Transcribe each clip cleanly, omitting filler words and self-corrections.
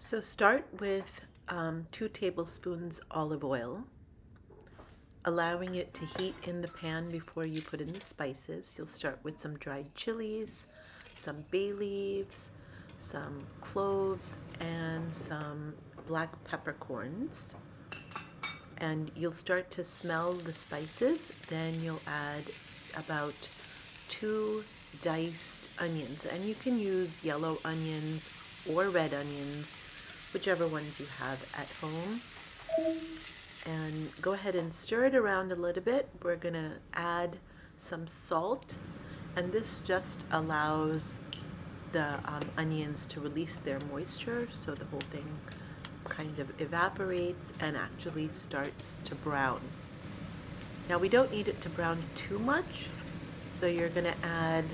So start with 2 tablespoons olive oil, allowing it to heat in the pan before you put in the spices. You'll start with some dried chilies, some bay leaves, some cloves, and some black peppercorns. And you'll start to smell the spices. Then you'll add about 2 diced onions, and you can use yellow onions or red onions, whichever ones you have at home. And go ahead and stir it around a little bit. We're gonna add some salt, and this just allows the onions to release their moisture, so the whole thing kind of evaporates and actually starts to brown. Now we don't need it to brown too much, so you're gonna add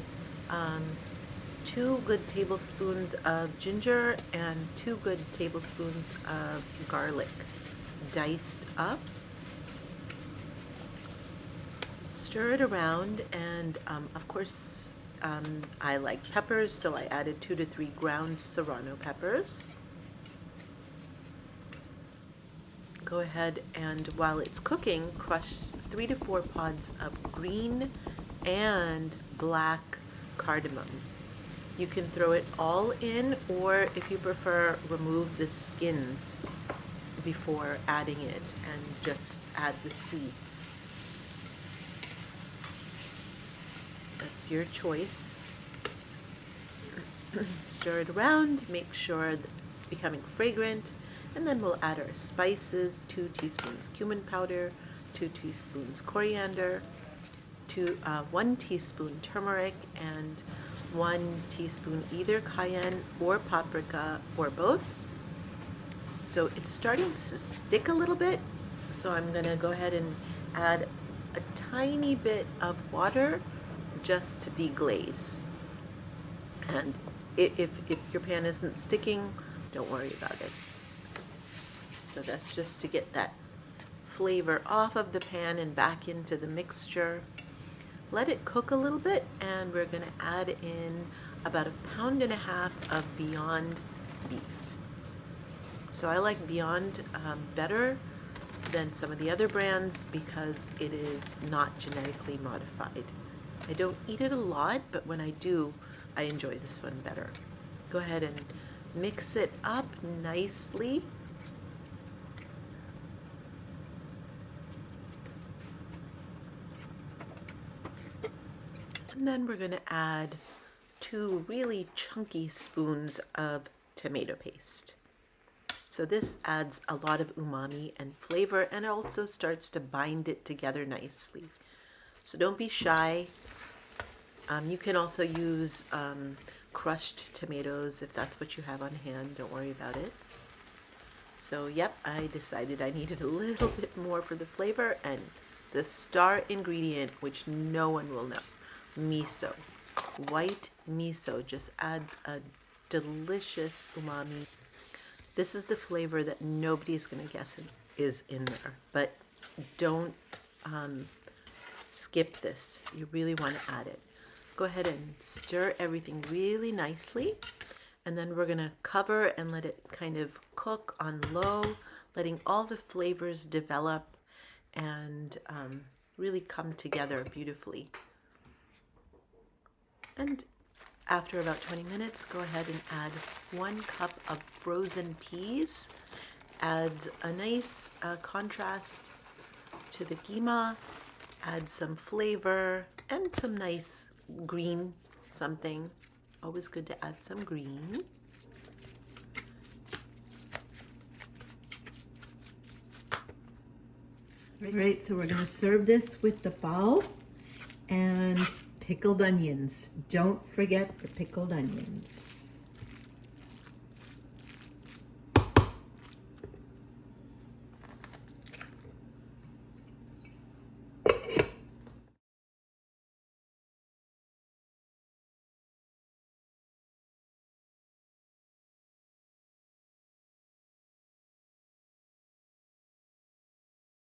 2 good tablespoons of ginger and 2 good tablespoons of garlic diced up. Stir it around, and of course I like peppers, so I added 2 to 3 ground serrano peppers. Go ahead and while it's cooking, crush 3 to 4 pods of green and black cardamom. You can throw it all in, or if you prefer, remove the skins before adding it and just add the seeds. That's your choice. Stir it around, make sure that it's becoming fragrant, and then we'll add our spices: 2 teaspoons cumin powder, 2 teaspoons coriander, 1 teaspoon turmeric, and 1 teaspoon either cayenne or paprika or both. So it's starting to stick a little bit, so I'm gonna go ahead and add a tiny bit of water just to deglaze. And if your pan isn't sticking, don't worry about it. So that's just to get that flavor off of the pan and back into the mixture. Let it cook a little bit, and we're gonna add in about 1.5 pounds of Beyond beef. So I like Beyond better than some of the other brands because it is not genetically modified. I don't eat it a lot, but when I do, I enjoy this one better. Go ahead and mix it up nicely. And then we're going to add 2 really chunky spoons of tomato paste. So this adds a lot of umami and flavor, and it also starts to bind it together nicely. So don't be shy. You can also use crushed tomatoes if that's what you have on hand. Don't worry about it. So yep, I decided I needed a little bit more for the flavor, and the star ingredient, which no one will know, miso. White miso just adds a delicious umami. This is the flavor that nobody's going to guess is in there, but don't skip this. You really want to add it. Go ahead and stir everything really nicely, and then we're going to cover and let it kind of cook on low, letting all the flavors develop and really come together beautifully. And after about 20 minutes, go ahead and add 1 cup of frozen peas. Adds a nice contrast to the keema, add some flavor and some nice green something. Always good to add some green. Right, so we're going to serve this with the pao and pickled onions. Don't forget the pickled onions.